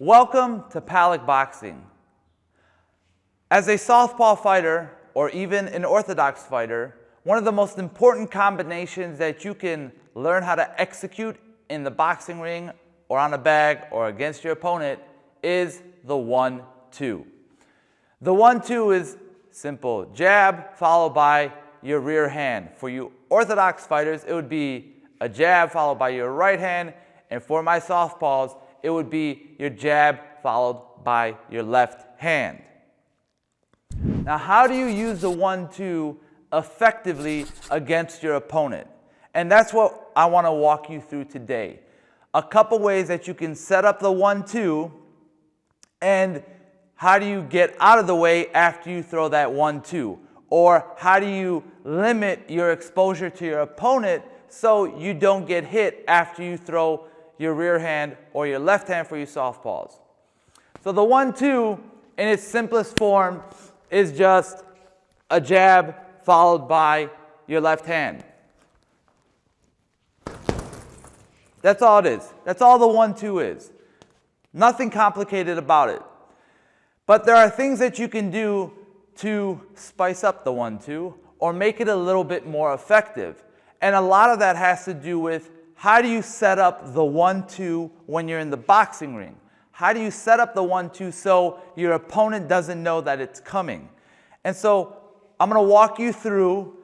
Welcome to PalacBoxing. As a Southpaw fighter, or even an orthodox fighter, one of the most important combinations that you can learn how to execute in the boxing ring or on a bag or against your opponent is the 1-2. The 1-2 is simple. Jab followed by your rear hand. For you orthodox fighters, it would be a jab followed by your right hand, and for my southpaws, it would be your jab followed by your left hand. Now, how do you use the 1-2 effectively against your opponent? And that's what I want to walk you through today. A couple ways that you can set up the 1-2, and how do you get out of the way after you throw that 1-2? Or how do you limit your exposure to your opponent so you don't get hit after you throw your rear hand or your left hand for your southpaws? So the 1-2 in its simplest form is just a jab followed by your left hand. That's all it is. That's all the 1-2 is. Nothing complicated about it. But there are things that you can do to spice up the 1-2 or make it a little bit more effective. And a lot of that has to do with how do you set up the 1-2 when you're in the boxing ring? How do you set up the 1-2 so your opponent doesn't know that it's coming? And so I'm going to walk you through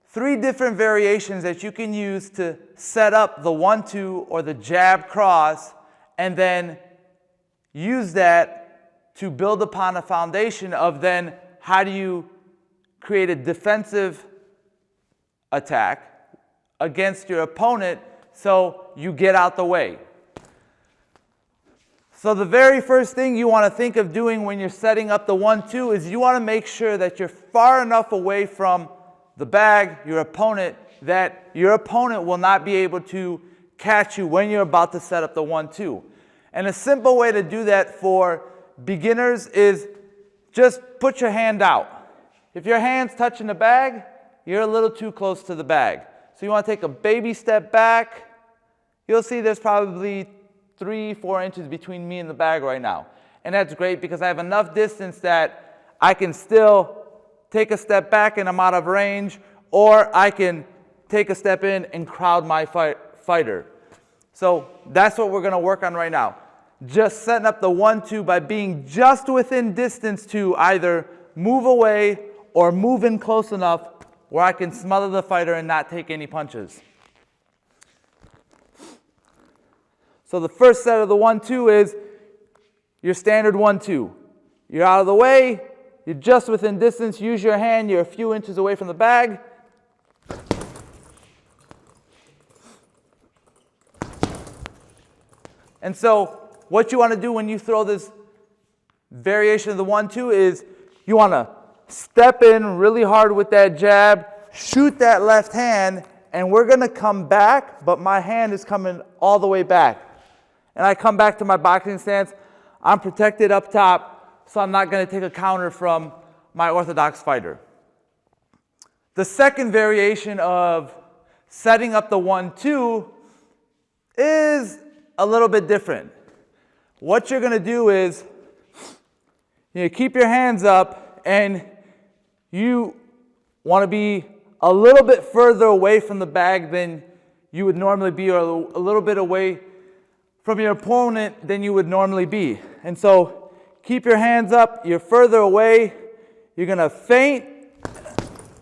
3 different variations that you can use to set up the 1-2 or the jab cross, and then use that to build upon a foundation of then how do you create a defensive attack against your opponent so you get out the way. So the very first thing you want to think of doing when you're setting up the 1-2 is you want to make sure that you're far enough away from the bag, your opponent, that your opponent will not be able to catch you when you're about to set up the 1-2. And a simple way to do that for beginners is just put your hand out. If your hand's touching the bag, you're a little too close to the bag. So you want to take a baby step back. You'll see there's probably 3-4 inches between me and the bag right now. And that's great because I have enough distance that I can still take a step back and I'm out of range, or I can take a step in and crowd my fighter. So that's what we're going to work on right now. Just setting up the 1-2 by being just within distance to either move away or move in close enough where I can smother the fighter and not take any punches. So the first set of the 1-2 is your standard 1-2. You're out of the way, you're just within distance, use your hand, you're a few inches away from the bag. And so what you want to do when you throw this variation of the 1-2 is you want to step in really hard with that jab, shoot that left hand, and we're going to come back, but my hand is coming all the way back. And I come back to my boxing stance. I'm protected up top, so I'm not going to take a counter from my orthodox fighter. The second variation of setting up the 1-2 is a little bit different. What you're going to do is you keep your hands up, and you want to be a little bit further away from the bag than you would normally be, or a little bit away from your opponent than you would normally be. And so keep your hands up, you're further away, you're going to feint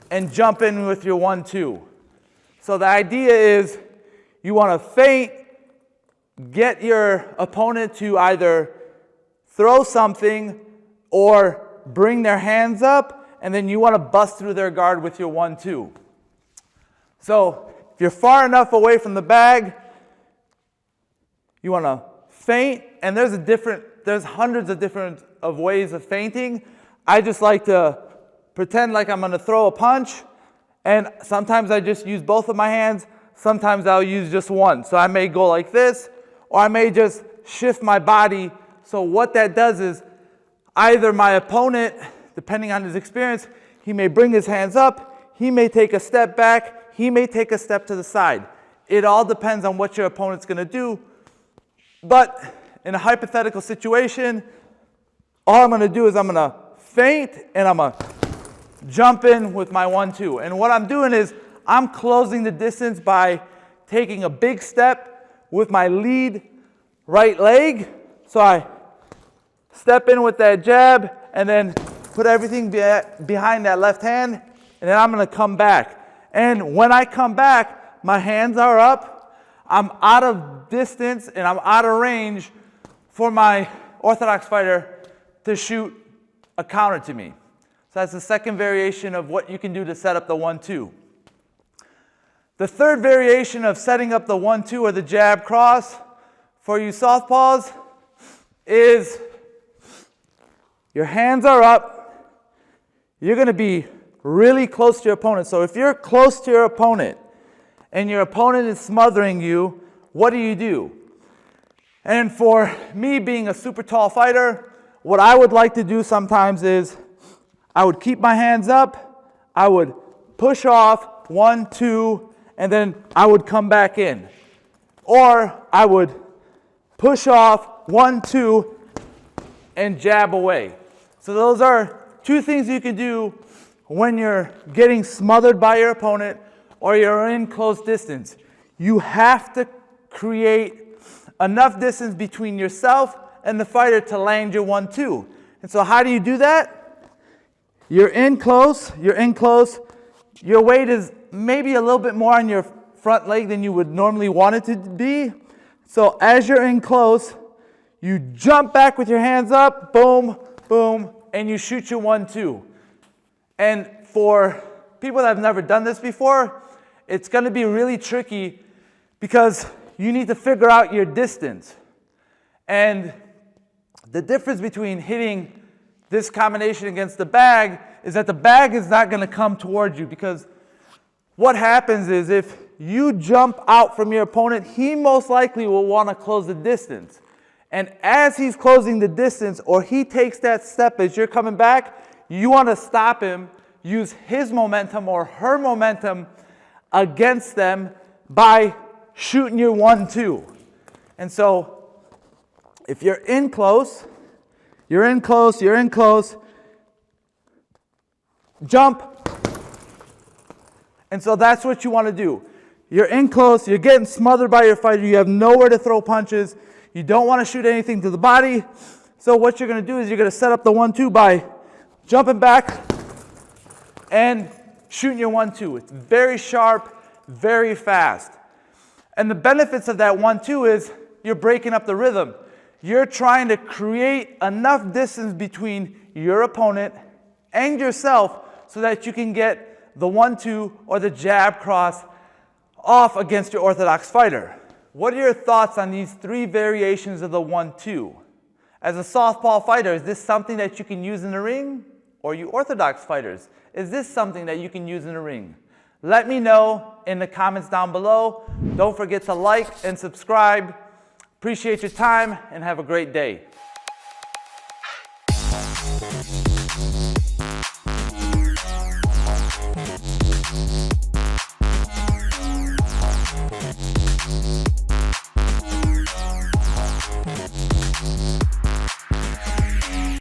and jump in with your 1-2. So the idea is you want to feint, get your opponent to either throw something or bring their hands up, and then you want to bust through their guard with your 1-2. So if you're far enough away from the bag, you want to feint, and there's hundreds of different ways of feinting. I just like to pretend like I'm going to throw a punch, and sometimes I just use both of my hands, sometimes I'll use just one. So I may go like this, or I may just shift my body. So what that does is either my opponent, depending on his experience, he may bring his hands up, he may take a step back, he may take a step to the side. It all depends on what your opponent's going to do. But in a hypothetical situation, all I'm going to do is I'm going to feint and I'm going to jump in with my 1-2. And what I'm doing is I'm closing the distance by taking a big step with my lead right leg. So I step in with that jab and then put everything behind that left hand, and then I'm going to come back. And when I come back, my hands are up. I'm out of distance and I'm out of range for my orthodox fighter to shoot a counter to me. So that's the second variation of what you can do to set up the 1-2. The third variation of setting up the 1-2 or the jab cross for you southpaws is your hands are up. You're going to be really close to your opponent. So if you're close to your opponent and your opponent is smothering you, what do? And for me being a super tall fighter, what I would like to do sometimes is I would keep my hands up, I would push off 1-2, and then I would come back in. Or I would push off 1-2 and jab away. So those are two things you can do when you're getting smothered by your opponent or you're in close distance. You have to create enough distance between yourself and the fighter to land your 1-2. And so how do you do that? You're in close, your weight is maybe a little bit more on your front leg than you would normally want it to be. So as you're in close, you jump back with your hands up, boom, boom, and you shoot your 1-2. And for people that have never done this before, it's going to be really tricky because you need to figure out your distance. And the difference between hitting this combination against the bag is that the bag is not going to come towards you, because what happens is if you jump out from your opponent, he most likely will want to close the distance. And as he's closing the distance, or he takes that step as you're coming back, you want to stop him, use his momentum or her momentum against them by shooting your 1-2. And so if you're in close, jump. And so that's what you want to do. You're in close, you're getting smothered by your fighter, you have nowhere to throw punches, you don't want to shoot anything to the body. So what you're going to do is you're going to set up the 1-2 by jumping back and shooting your 1-2. It's very sharp, very fast. And the benefits of that 1-2 is you're breaking up the rhythm. You're trying to create enough distance between your opponent and yourself so that you can get the 1-2 or the jab cross off against your orthodox fighter. What are your thoughts on these three variations of the 1-2? As a southpaw fighter, is this something that you can use in the ring? Or you orthodox fighters, is this something that you can use in the ring? Let me know in the comments down below. Don't forget to like and subscribe. Appreciate your time and have a great day.